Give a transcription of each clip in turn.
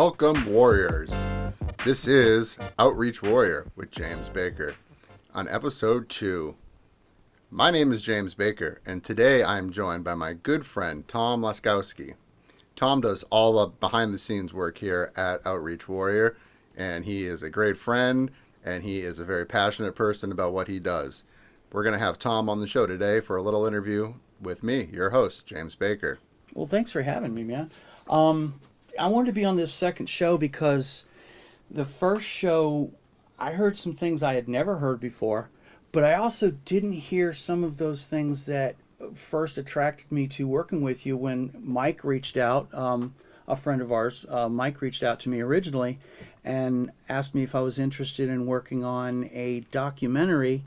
Welcome, Warriors. This is Outreach Warrior with James Baker on episode 2. My name is James Baker, and today I am joined by my good friend Tom Laskowski. Tom does all the behind-the-scenes work here at Outreach Warrior, and he is a great friend, and he is a very passionate person about what he does. We're going to have Tom on the show today for a little interview with me, your host, James Baker. Well, thanks for having me, man. I wanted to be on this second show because the first show, I heard some things I had never heard before, but I also didn't hear some of those things that first attracted me to working with you when Mike reached out, a friend of ours. Mike reached out to me originally and asked me if I was interested in working on a documentary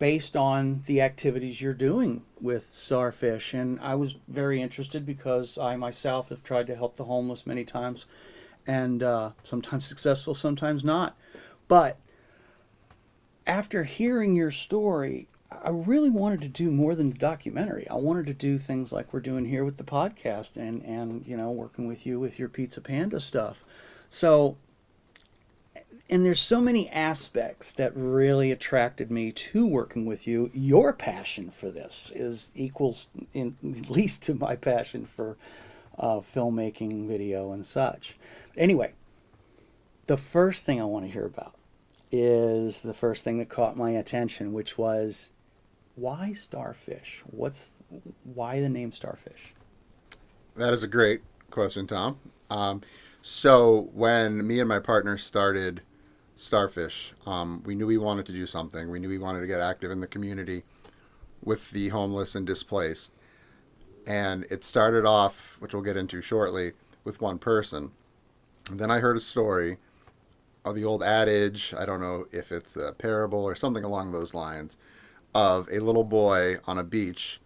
based on the activities you're doing with starfish. And I was very interested because I myself have tried to help the homeless many times, and sometimes successful, sometimes not. But after hearing your story, I really wanted to do more than a documentary. I wanted to do things like we're doing here with the podcast and you know, working with you with your Pizza Panda stuff. So, and there's so many aspects that really attracted me to working with you. Your passion for this is equals in at least to my passion for filmmaking, video, and such. Anyway, the first thing I want to hear about is the first thing that caught my attention, which was, why starfish? Why the name starfish? That is a great question, Tom. So when me and my partner started Starfish, we knew we wanted to do something. We knew we wanted to get active in the community with the homeless and displaced. And it started off, which we'll get into shortly, with one person. And then I heard a story of the old adage, I don't know if it's a parable or something along those lines, of a little boy on a beach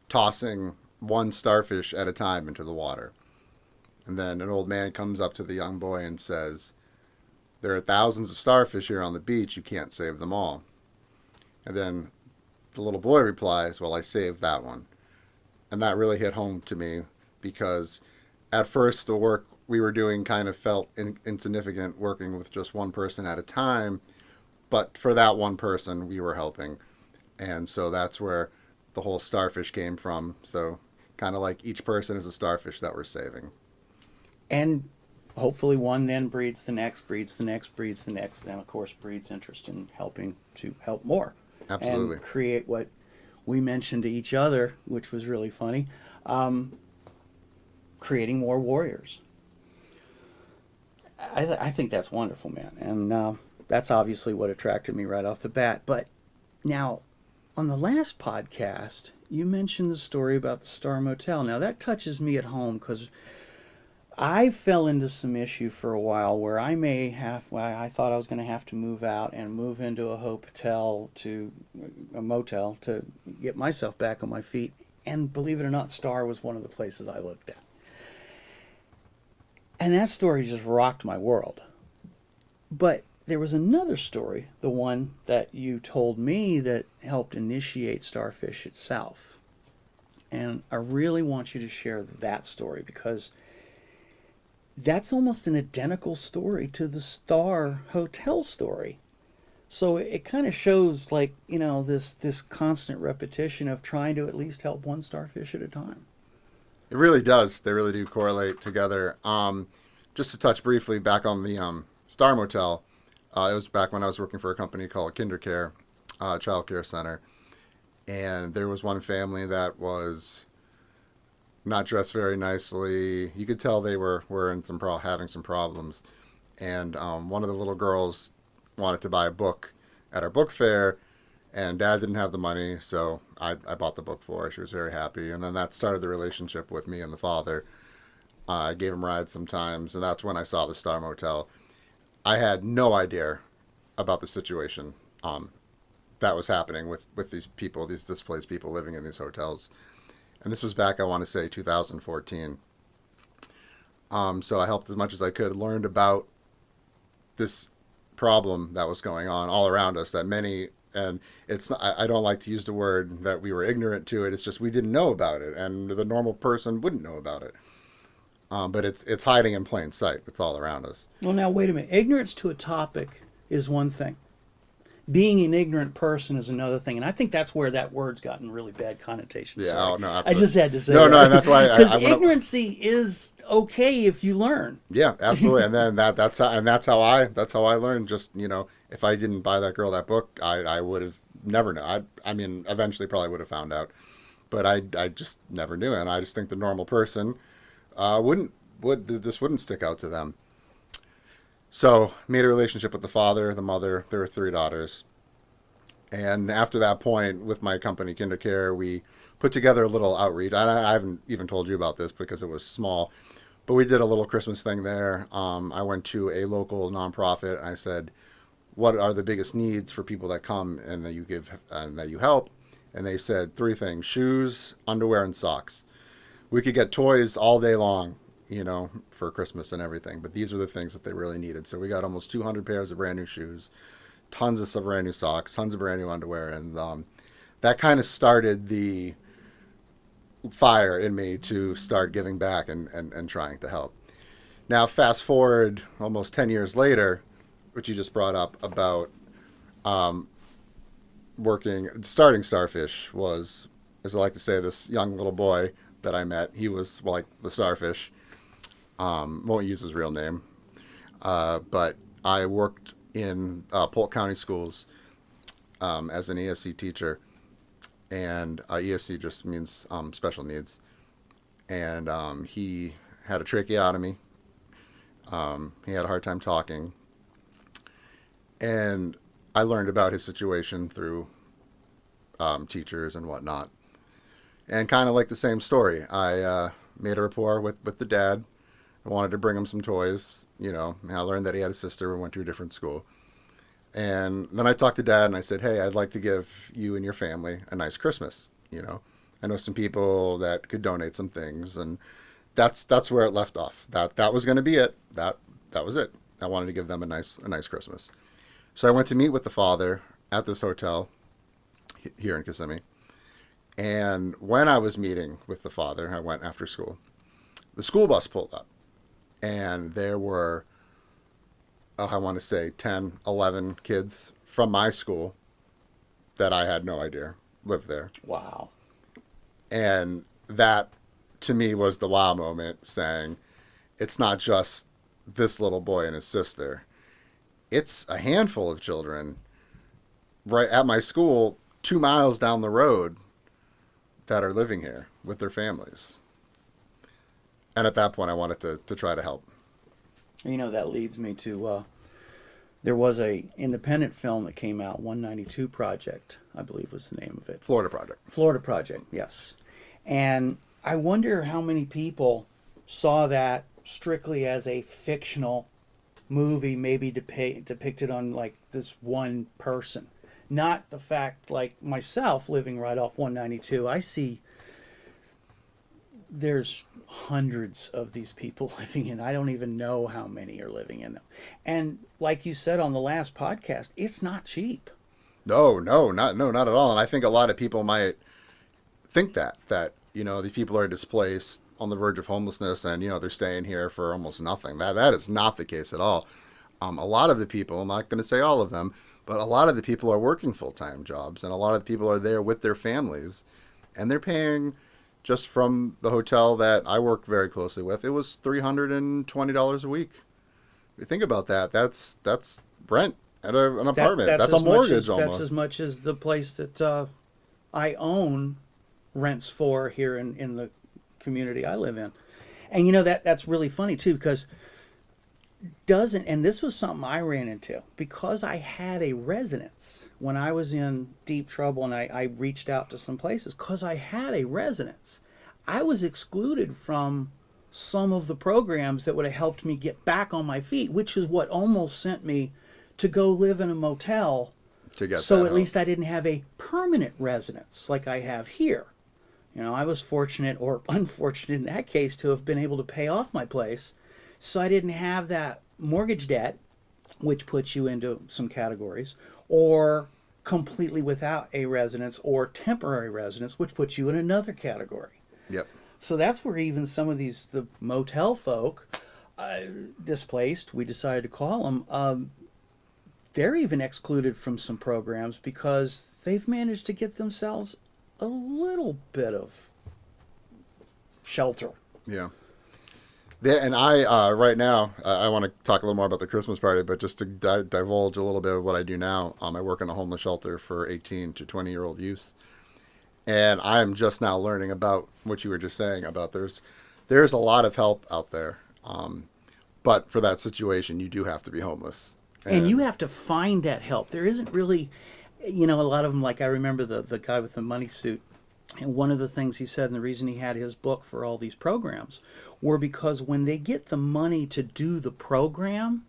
tossing one starfish at a time into the water. And then an old man comes up to the young boy and says, "There are thousands of starfish here on the beach, you can't save them all." And then the little boy replies, "Well, I saved that one." And that really hit home to me because at first the work we were doing kind of felt insignificant, working with just one person at a time. But for that one person, we were helping. And so that's where the whole starfish came from. So kind of like each person is a starfish that we're saving. And hopefully one then breeds the next, breeds the next, breeds the next, then of course breeds interest in helping to help more. Absolutely. And create what we mentioned to each other, which was really funny, creating more warriors. I think that's wonderful, man. And that's obviously what attracted me right off the bat. But now, on the last podcast, you mentioned the story about the Star Motel. Now, that touches me at home because I fell into some issue for a while where I thought I was going to have to move out and move into a motel to get myself back on my feet. And believe it or not, Star was one of the places I looked at. And that story just rocked my world. But there was another story, the one that you told me, that helped initiate Starfish itself. And I really want you to share that story because that's almost an identical story to the Star Hotel story. So it kind of shows, like, you know, this constant repetition of trying to at least help one starfish at a time. It really does. They really do correlate together. Just to touch briefly back on the Star Motel, it was back when I was working for a company called KinderCare, Child Care Center. And there was one family that was not dressed very nicely. You could tell they were in having some problems. And one of the little girls wanted to buy a book at our book fair, and Dad didn't have the money, so I bought the book for her. She was very happy, and then that started the relationship with me and the father. I gave him rides sometimes, and that's when I saw the Star Motel. I had no idea about the situation that was happening with these people, these displaced people living in these hotels. And this was back, I want to say, 2014. So I helped as much as I could, learned about this problem that was going on all around us, that many, and it's not, I don't like to use the word that we were ignorant to it, it's just we didn't know about it, and the normal person wouldn't know about it. but it's hiding in plain sight. It's all around us. Well, now, wait a minute. Ignorance to a topic is one thing. Being an ignorant person is another thing. And I think that's where that word's gotten really bad connotations. Yeah, Sorry. oh, no, I absolutely. just had to say No, that. no, and that's why Because I wanna- ignorancy is okay if you learn. Yeah, absolutely. And then that's how I learned. Just, if I didn't buy that girl that book, I would have never known. I mean, eventually probably would have found out, but I just never knew. And I just think the normal person wouldn't stick out to them. So made a relationship with the father, the mother. There were 3 daughters. And after that point, with my company, KinderCare, we put together a little outreach. I haven't even told you about this because it was small, but we did a little Christmas thing there. I went to a local nonprofit and I said, "What are the biggest needs for people that come and that you give and that you help?" And they said 3 things: shoes, underwear, and socks. We could get toys all day long, for Christmas and everything, but these are the things that they really needed. So we got almost 200 pairs of brand new shoes, tons of brand new socks, tons of brand new underwear, and that kind of started the fire in me to start giving back and trying to help. Now, fast forward almost 10 years later, which you just brought up about starting Starfish was, as I like to say, this young little boy that I met. He was like the Starfish. Won't use his real name, but I worked in Polk County schools as an ESC teacher, and ESC just means special needs. And he had a tracheotomy. He had a hard time talking, and I learned about his situation through teachers and whatnot. And kind of like the same story, I made a rapport with the dad. I wanted to bring him some toys, and I learned that he had a sister and went to a different school. And then I talked to Dad and I said, "Hey, I'd like to give you and your family a nice Christmas. I know some people that could donate some things," and that's where it left off. That was going to be it. That was it. I wanted to give them a nice Christmas. So I went to meet with the father at this hotel here in Kissimmee. And when I was meeting with the father, I went after school. The school bus pulled up, and there were, I want to say 10, 11 kids from my school that I had no idea lived there. Wow. And that, to me, was the wow moment, saying, it's not just this little boy and his sister. It's a handful of children right at my school 2 miles down the road that are living here with their families. And at that point, I wanted to try to help. That leads me to, there was a independent film that came out, 192 Project, I believe was the name of it. Florida Project. Florida Project, yes. And I wonder how many people saw that strictly as a fictional movie, maybe depicted on like this one person. Not the fact, like myself living right off 192, I see there's hundreds of these people living in. I don't even know how many are living in them. And like you said on the last podcast, it's not cheap. No, not at all. And I think a lot of people might think that these people are displaced on the verge of homelessness and, they're staying here for almost nothing. That is not the case at all. A lot of the people, I'm not going to say all of them, but a lot of the people are working full-time jobs, and a lot of the people are there with their families, and they're paying, just from the hotel that I worked very closely with, it was $320 a week. If you think about that, that's rent at an apartment. That's a mortgage almost. That's as much as the place that I own rents for here in the community I live in. And that's really funny too, because and this was something I ran into, because I had a residence when I was in deep trouble, and I reached out to some places because I had a residence. I was excluded from some of the programs that would have helped me get back on my feet, which is what almost sent me to go live in a motel, so at least I didn't have a permanent residence like I have here. I was fortunate, or unfortunate in that case, to have been able to pay off my place, so I didn't have that mortgage debt, which puts you into some categories, or completely without a residence, or temporary residence, which puts you in another category. Yep. So that's where even some of the motel folk, displaced, we decided to call them, they're even excluded from some programs because they've managed to get themselves a little bit of shelter. Yeah. There, and I right now I want to talk a little more about the Christmas party, but just to divulge a little bit of what I do now, I work in a homeless shelter for 18 to 20-year-old youth, and I'm just now learning about what you were just saying about there's a lot of help out there, but for that situation you do have to be homeless, And you have to find that help. There isn't really, a lot of them, like I remember the guy with the money suit. And one of the things he said, and the reason he had his book for all these programs, were because when they get the money to do the program,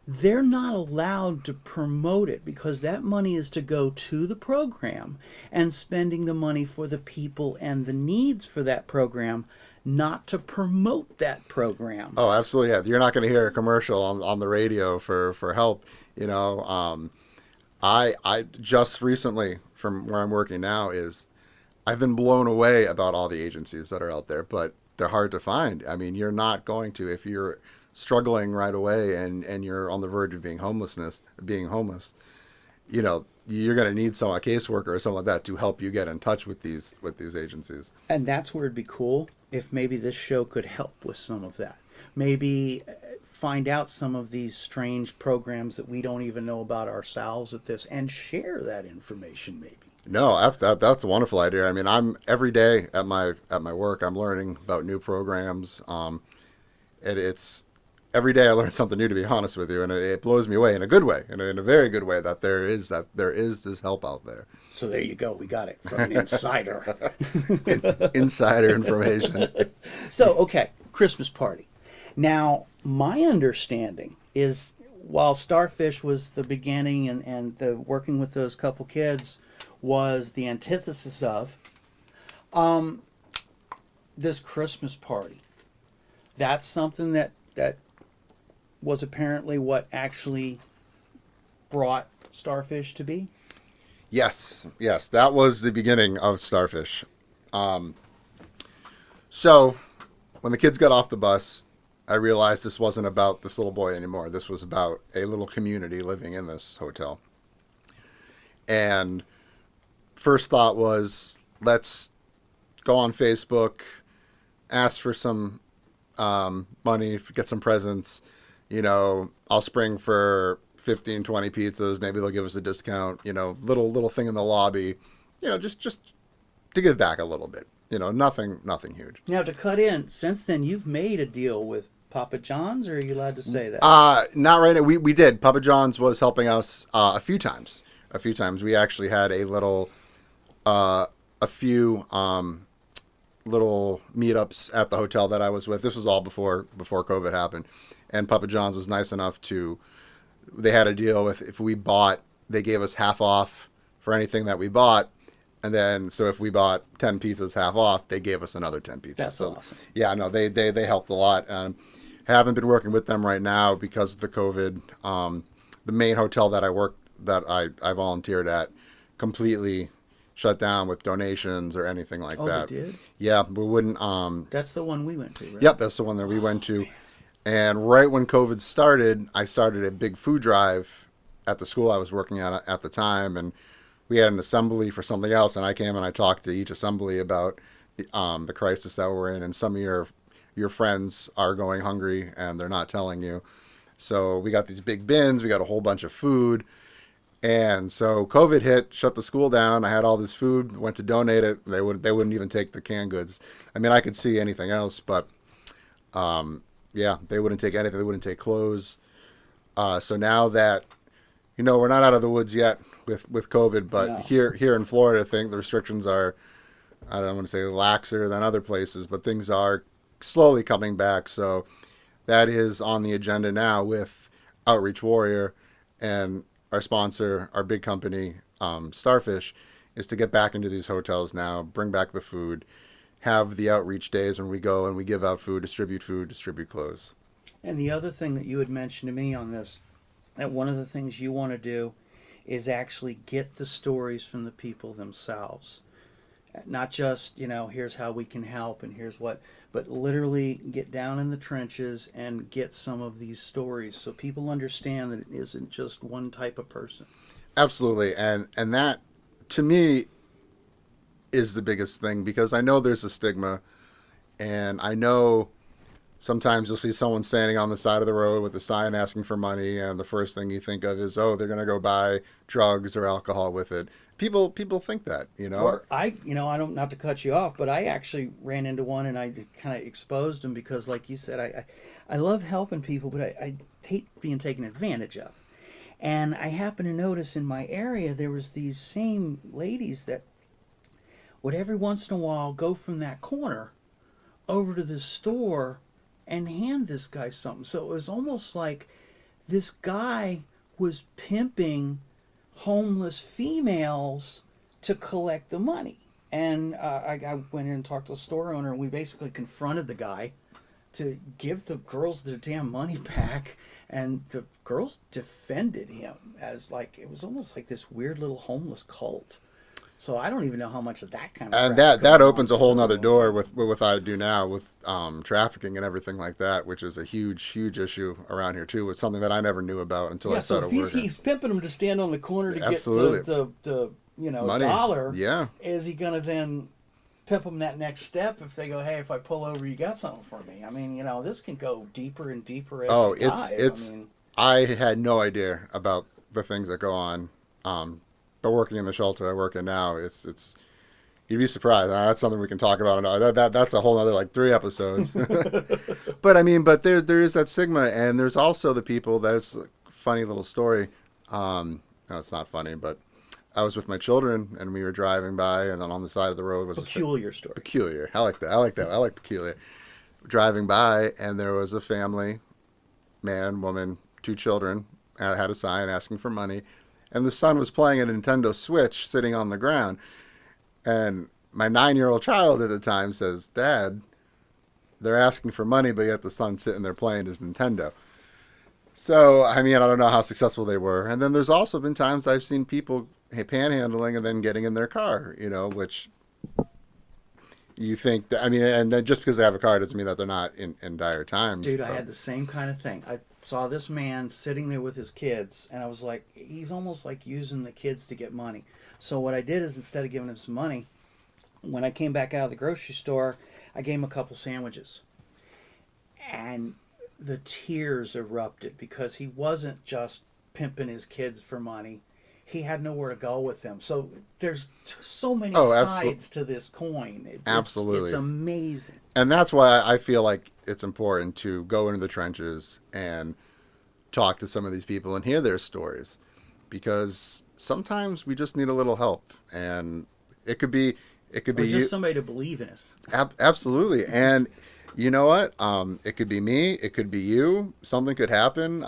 they're not allowed to promote it because that money is to go to the program and spending the money for the people and the needs for that program, not to promote that program. Oh, absolutely. Yeah, you're not going to hear a commercial on the radio for help. I just recently, from where I'm working now, is I've been blown away about all the agencies that are out there, but they're hard to find. I mean, you're not going to, if you're struggling right away and you're on the verge of being homeless, you're going to need a caseworker or something like that to help you get in touch with these agencies. And that's where it'd be cool if maybe this show could help with some of that. Maybe find out some of these strange programs that we don't even know about ourselves at this and share that information maybe. No, that's a wonderful idea. I mean, I'm every day at my work, I'm learning about new programs. It's every day I learn something new, to be honest with you, and it blows me away in a good way, in a very good way, that there is this help out there. So there you go. We got it from an insider. Insider information. So, okay, Christmas party. Now, my understanding is while Starfish was the beginning and the working with those couple kids was the antithesis of this Christmas party. That's something that was apparently what actually brought Starfish to be. Yes, that was the beginning of Starfish. So when the kids got off the bus, I realized this wasn't about this little boy anymore. This was about a little community living in this hotel. And first thought was, let's go on Facebook, ask for some money, get some presents. I'll spring for 15, 20 pizzas. Maybe they'll give us a discount. Little thing in the lobby. Just to give back a little bit. Nothing huge. Now, to cut in, since then you've made a deal with Papa John's, or are you allowed to say that? Not right now. We did. Papa John's was helping us a few times. We actually had a few little meetups at the hotel that I was with. This was all before COVID happened, and Papa John's was nice enough they had a deal with, if we bought, they gave us half off for anything that we bought, and then so if we bought 10 pizzas half off, they gave us another 10 pizzas. That's awesome. Yeah, no, they helped a lot. Haven't been working with them right now because of the COVID. The main hotel that I volunteered at completely shut down with donations or anything like that. They did? Yeah, we wouldn't. That's the one we went to, right? Yep, that's the one that we went to. And right when COVID started, I started a big food drive at the school I was working at the time, and we had an assembly for something else. And I came and I talked to each assembly about the crisis that we're in, and some of your friends are going hungry and they're not telling you. So we got these big bins, we got a whole bunch of food. And so COVID hit, shut the school down. I had all this food, went to donate it. They wouldn't even take the canned goods. I mean, I could see anything else, but yeah, they wouldn't take anything. They wouldn't take clothes. So now that, we're not out of the woods yet with COVID, but No. here in Florida, I think the restrictions are, I don't want to say laxer than other places, but things are slowly coming back. So that is on the agenda now with Outreach Warrior, and our sponsor, our big company, Starfish, is to get back into these hotels now, bring back the food, have the outreach days when we go and we give out food, distribute clothes. And the other thing that you had mentioned to me on this, that one of the things you want to do is actually get the stories from the people themselves. Not just, here's how we can help and here's what, but literally get down in the trenches and get some of these stories so people understand that it isn't just one type of person. Absolutely. And that to me is the biggest thing, because I know there's a stigma, and I know sometimes you'll see someone standing on the side of the road with a sign asking for money, and the first thing you think of is, oh, they're going to go buy drugs or alcohol with it. People think that, you know. Or I don't, not to cut you off, but I actually ran into one and I kind of exposed him because, like you said, I love helping people, but I hate being taken advantage of. And I happened to notice in my area there was these same ladies that would every once in a while go from that corner over to the store and hand this guy something. So it was almost like this guy was pimping homeless females to collect the money. And I went in and talked to the store owner, and we basically confronted the guy to give the girls their damn money back. And the girls defended him as like, it was almost like this weird little homeless cult. So I don't even know how much of that kind of And crap that goes opens on. a whole nother door with what I do now with trafficking and everything like that, which is a huge issue around here too. It's something that I never knew about until I So started if working. he's pimping them to stand on the corner to Absolutely. get the Money. dollar, Yeah. is he gonna then pimp them that next step if they go, hey, if I pull over, you got something for me? I mean, this can go deeper and deeper as Oh, you it's dive. it's. I mean, I had no idea about the things that go on. But working in the shelter I work in now, it's you'd be surprised. That's something we can talk about. That's a whole other like 3 episodes. But I mean, but there is that stigma, and there's also the people. That's a funny little story. No, it's not funny, but I was with my children, and we were driving by, and then on the side of the road was peculiar story. peculiar. I like that. I like that. I like peculiar. Driving by, and there was a family, man, woman, 2 children, had a sign asking for money, and the son was playing a Nintendo Switch sitting on the ground. And my 9-year-old child at the time says, Dad, they're asking for money, but yet the son's sitting there playing his Nintendo. So, I mean, I don't know how successful they were. And then there's also been times I've seen people panhandling and then getting in their car, which you think, that, I mean, and then just because they have a car doesn't mean that they're not in dire times. Dude, I had the same kind of thing. I saw this man sitting there with his kids, and I was like, he's almost like using the kids to get money. So what I did is, instead of giving him some money, when I came back out of the grocery store, I gave him a couple sandwiches. And the tears erupted because he wasn't just pimping his kids for money. He had nowhere to go with them. So there's so many sides to this coin. Absolutely. It's amazing. And that's why I feel like it's important to go into the trenches and talk to some of these people and hear their stories, because sometimes we just need a little help, and it could be just somebody to believe in us. Absolutely. And you know what? It could be me. It could be you. Something could happen.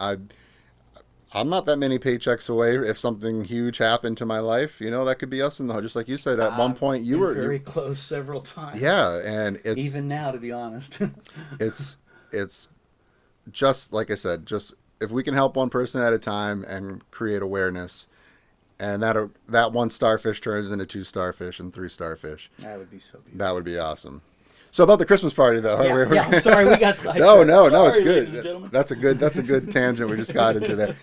I'm not that many paychecks away. If something huge happened to my life, that could be us in the just like you said. At one point, you were very close several times. Yeah, and it's even now, to be honest. it's just like I said. Just if we can help one person at a time and create awareness, and that 1 starfish turns into 2 starfish and 3 starfish. That would be so beautiful. That would be awesome. So about the Christmas party, though. Yeah, I'm sorry, we got sidetracked. No, it's good. Ladies and gentlemen. That's a good tangent we just got into there.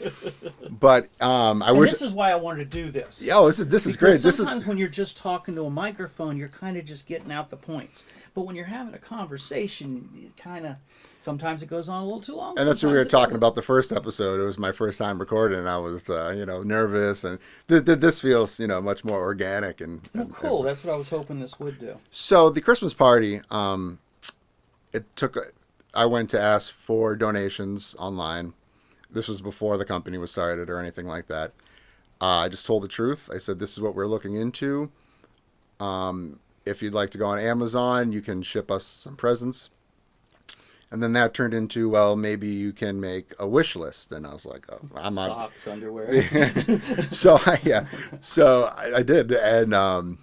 But I wish this is why I wanted to do this. Yeah, this is great. Sometimes when you're just talking to a microphone, you're kind of just getting out the points. But when you're having a conversation, it kind of sometimes it goes on a little too long. And that's what we were talking about the first episode. It was my first time recording, and I was nervous, and this feels much more organic and cool. That's what I was hoping this would do. So the Christmas party, I went to ask for donations online. This was before the company was started or anything like that. I just told the truth. I said, this is what we're looking into. If you'd like to go on Amazon, you can ship us some presents. And then that turned into, well, maybe you can make a wish list. And I was like, oh, I'm not. Socks, underwear. So I did. And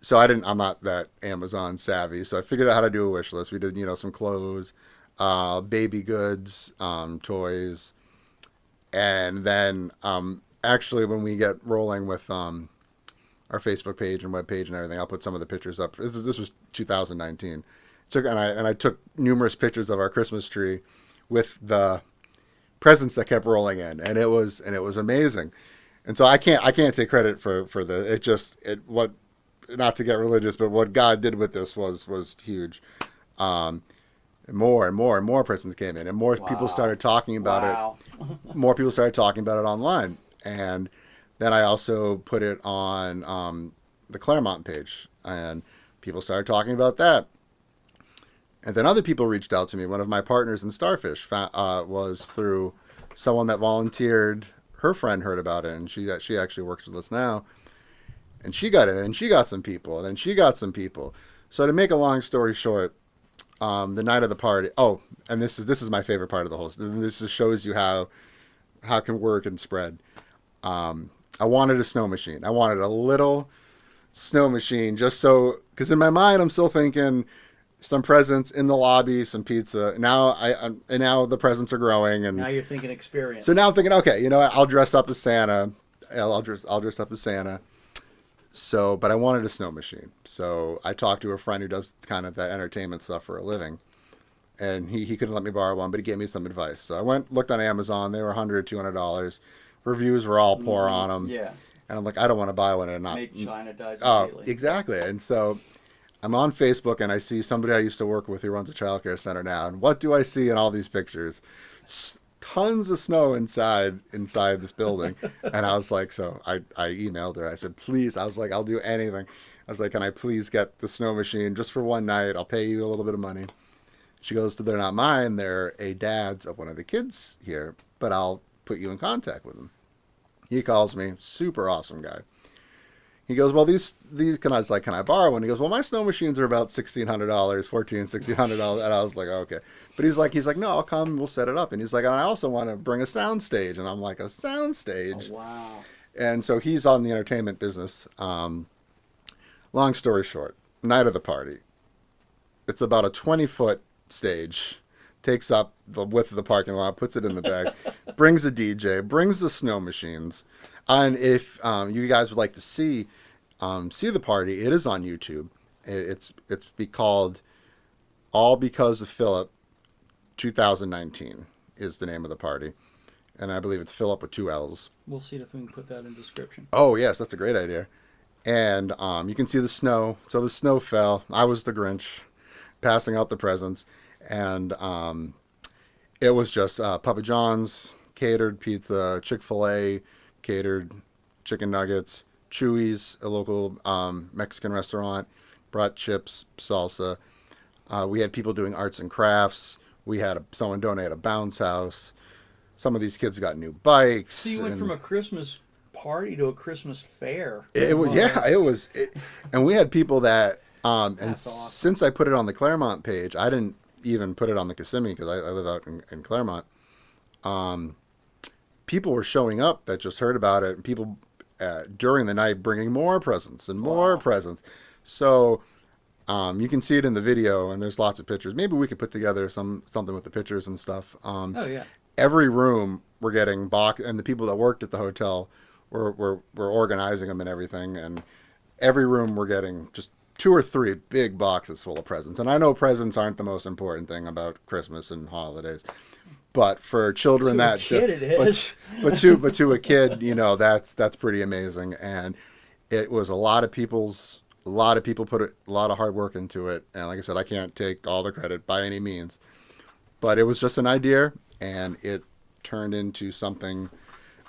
so I'm not that Amazon savvy. So I figured out how to do a wish list. We did, some clothes, baby goods, toys. And then actually when we get rolling with our Facebook page and web page and everything. I'll put some of the pictures up. This was 2019. I took numerous pictures of our Christmas tree with the presents that kept rolling in, and it was amazing. And so I can't take credit for what, not to get religious, but what God did with this was huge. More and more and more presents came in, and more people started talking about it. More people started talking about it online, and then I also put it on the Claremont page, and people started talking about that. And then other people reached out to me. One of my partners in Starfish was through someone that volunteered. Her friend heard about it, and she actually works with us now. And she got it, and she got some people, and then she got some people. So to make a long story short, the night of the party. Oh, and this is my favorite part of the whole. This just shows you how can work and spread. I wanted a snow machine. I wanted a little snow machine, just so, because in my mind I'm still thinking some presents in the lobby, some pizza. Now now the presents are growing, and now you're thinking experience. So now I'm thinking, okay, you know what? I'll dress up as Santa. I'll dress up as Santa. So, but I wanted a snow machine. So I talked to a friend who does kind of that entertainment stuff for a living, and he couldn't let me borrow one, but he gave me some advice. So I looked on Amazon. They were $100, $200. Reviews were all poor on them. Yeah. And I'm like, I don't want to buy one and not. Made in China, dies immediately. Oh, exactly. And so I'm on Facebook, and I see somebody I used to work with who runs a childcare center now. And what do I see in all these pictures? Tons of snow inside this building. And I was like, so I emailed her. I said, please. I was like, I'll do anything. I was like, can I please get the snow machine just for one night? I'll pay you a little bit of money. She goes, they're not mine. They're a dad's of one of the kids here, but I'll put you in contact with them. He calls me, super awesome guy. He goes, well, these can I borrow one? He goes, well, my snow machines are about $1,600. And I was like, okay. But he's like, no, I'll come, we'll set it up. And he's like, and I also want to bring a sound stage. And I'm like, a sound stage? Oh, wow. And so he's on the entertainment business. Long story short, night of the party. It's about a 20-foot stage. Takes up the width of the parking lot, puts it in the back, brings a DJ, brings the snow machines. And if you guys would like to see the party, it is on YouTube. It's called All Because of Philip 2019 is the name of the party. And I believe it's Philip with 2 L's. We'll see if we can put that in the description. Oh, yes, that's a great idea. And you can see the snow. So the snow fell. I was the Grinch passing out the presents. And it was just Papa John's catered pizza, Chick-fil-A catered chicken nuggets, Chuy's, a local Mexican restaurant, brought chips, salsa. We had people doing arts and crafts. We had someone donate a bounce house. Some of these kids got new bikes. So you went from a Christmas party to a Christmas fair. It was, yeah, it was. And we had people that, and awesome. Since I put it on the Claremont page, I didn't even put it on the Kissimmee because I live out in Claremont. People were showing up that just heard about it, and people during the night bringing more presents and more presents. So you can see it in the video, and there's lots of pictures. Maybe we could put together something with the pictures and stuff. Oh yeah. Every room we're getting and the people that worked at the hotel were organizing them and everything, and every room we're getting just 2 or 3 big boxes full of presents. And I know presents aren't the most important thing about Christmas and holidays, but for children to a kid it is. But to a kid, you know, that's pretty amazing. And it was a lot of people put a lot of hard work into it. And like I said, I can't take all the credit by any means, but it was just an idea, and it turned into something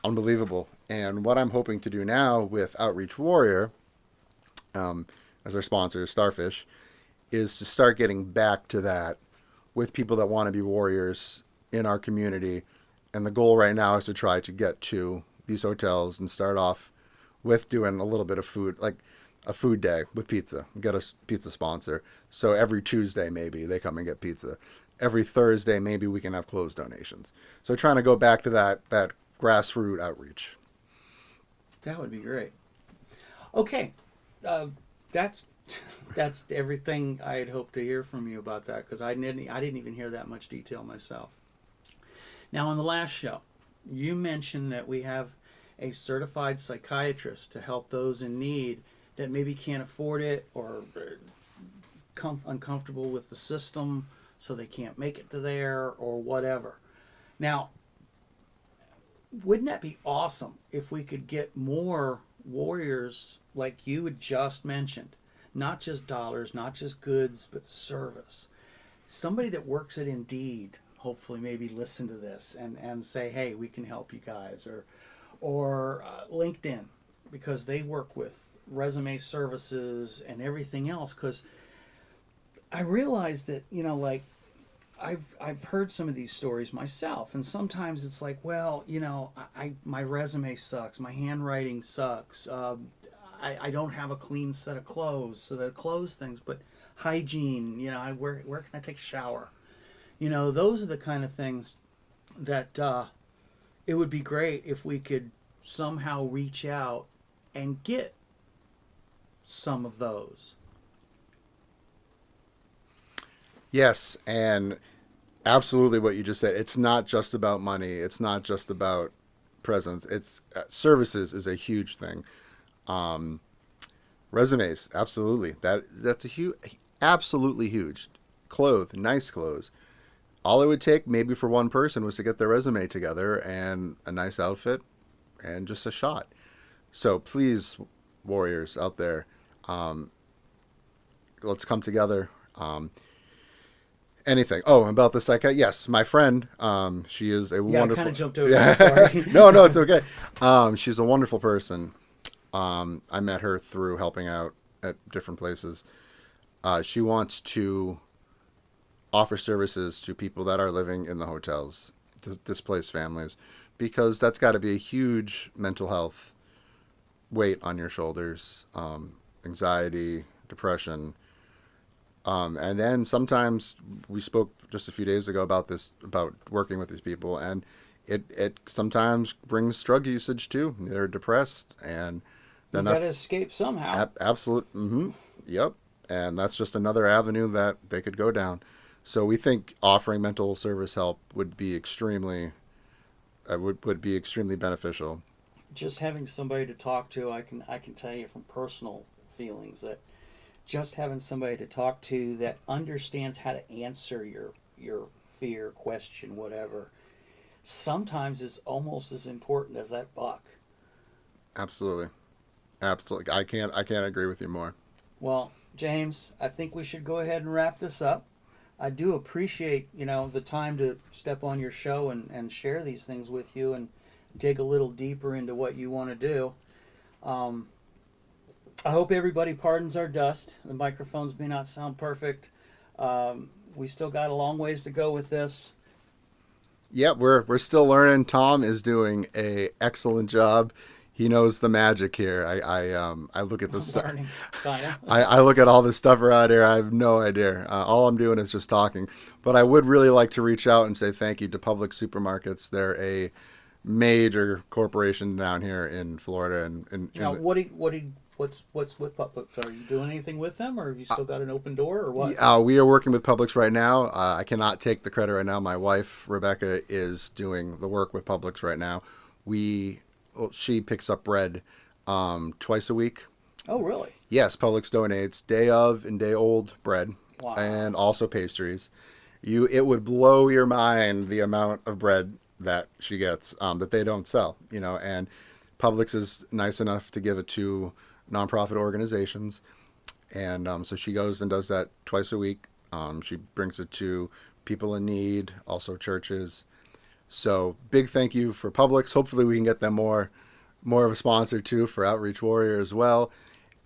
unbelievable. And what I'm hoping to do now with Outreach Warrior, as our sponsor, Starfish, is to start getting back to that with people that want to be warriors in our community. And the goal right now is to try to get to these hotels and start off with doing a little bit of food, like a food day with pizza, get a pizza sponsor. So every Tuesday, maybe they come and get pizza. Every Thursday, maybe we can have clothes donations. So trying to go back to that grassroots outreach. That would be great. Okay. That's everything I had hoped to hear from you about that, because I didn't even hear that much detail myself. Now, on the last show, you mentioned that we have a certified psychiatrist to help those in need that maybe can't afford it or uncomfortable with the system, so they can't make it to there or whatever. Now, wouldn't that be awesome if we could get more warriors like you had just mentioned? Not just dollars, not just goods, but service. Somebody that works at Indeed, hopefully, maybe listen to this and say, hey, we can help you guys. Or LinkedIn, because they work with resume services and everything else. Because I realized that, like, I've heard some of these stories myself, and sometimes it's like, well, my resume sucks, my handwriting sucks, I don't have a clean set of clothes, so the clothes things, but hygiene, where can I take a shower? Those are the kind of things that it would be great if we could somehow reach out and get some of those. Yes, and absolutely what you just said. It's not just about money. It's not just about presence. It's services is a huge thing. Resumes, absolutely. That's a huge, absolutely huge. Nice clothes. All it would take maybe for one person was to get their resume together and a nice outfit and just a shot. So please, warriors out there, let's come together. Anything. Oh, about the psychiatrist. Yes, my friend. She is a wonderful. I kind of jumped over that. Sorry. No, it's okay. She's a wonderful person. I met her through helping out at different places. She wants to offer services to people that are living in the hotels, displaced families, because that's got to be a huge mental health weight on your shoulders, anxiety, depression. And then sometimes we spoke just a few days ago about working with these people, and it sometimes brings drug usage too. They're depressed, and then You got to escape somehow. absolute. Mm-hmm, yep, and that's just another avenue that they could go down. So we think offering mental service help would be extremely beneficial. Just having somebody to talk to, I can tell you from personal feelings that just having somebody to talk to that understands how to answer your fear, question, whatever, sometimes is almost as important as that buck. Absolutely, absolutely. I can't agree with you more. Well, James, I think we should go ahead and wrap this up. I do appreciate, the time to step on your show and share these things with you and dig a little deeper into what you want to do. Um, I hope everybody pardons our dust. The microphones may not sound perfect. We still got a long ways to go with this. Yeah, we're still learning. Tom is doing a excellent job. He knows the magic here. I look at this stuff. Learning, kinda. I look at all this stuff around here. I have no idea. All I'm doing is just talking. But I would really like to reach out and say thank you to Public Supermarkets. They're a major corporation down here in Florida. Now, what's with Publix? Are you doing anything with them, or have you still got an open door, or what? We are working with Publix right now. I cannot take the credit right now. My wife Rebecca is doing the work with Publix right now. She picks up bread twice a week. Oh, really? Yes, Publix donates day of and day old bread. Wow. And also pastries. It would blow your mind the amount of bread that she gets that they don't sell. And Publix is nice enough to give it to nonprofit organizations, and so she goes and does that twice a week. She brings it to people in need, also churches. So big thank you for Publix. Hopefully we can get them more of a sponsor too for Outreach Warrior as well.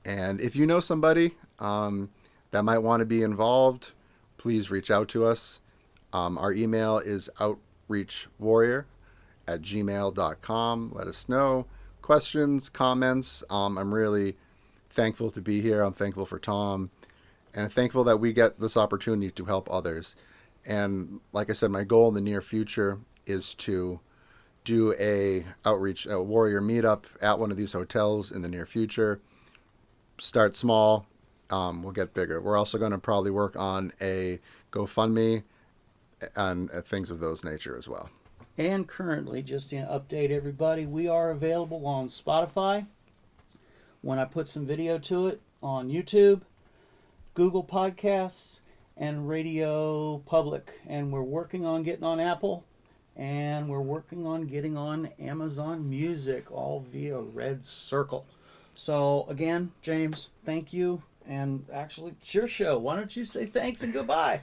And if you know somebody that might want to be involved, please reach out to us. Our email is outreachwarrior@gmail.com. Let us know questions, comments. I'm really thankful to be here. I'm thankful for Tom, and thankful that we get this opportunity to help others. And like I said, my goal in the near future is to do a warrior meetup at one of these hotels in the near future. Start small, we'll get bigger. We're also going to probably work on a GoFundMe and things of those nature as well. And currently, just to update everybody, we are available on Spotify. when I put some video to it on YouTube, Google Podcasts, and Radio Public. And we're working on getting on Apple, and we're working on getting on Amazon Music, all via Red Circle. So again, James, thank you. And actually, it's your show. Why don't you say thanks and goodbye?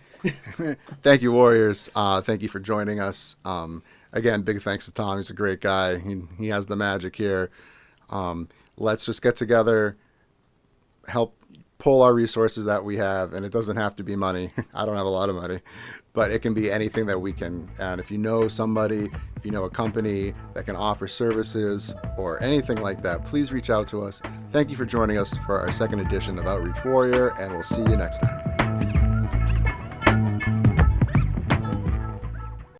Thank you, Warriors. Thank you for joining us. Again, big thanks to Tom. He's a great guy. He has the magic here. Let's just get together, help pull our resources that we have, and it doesn't have to be money. I don't have a lot of money, but it can be anything that we can. And if you know somebody, if you know a company that can offer services or anything like that, please reach out to us. Thank you for joining us for our second edition of Outreach Warrior, and we'll see you next time.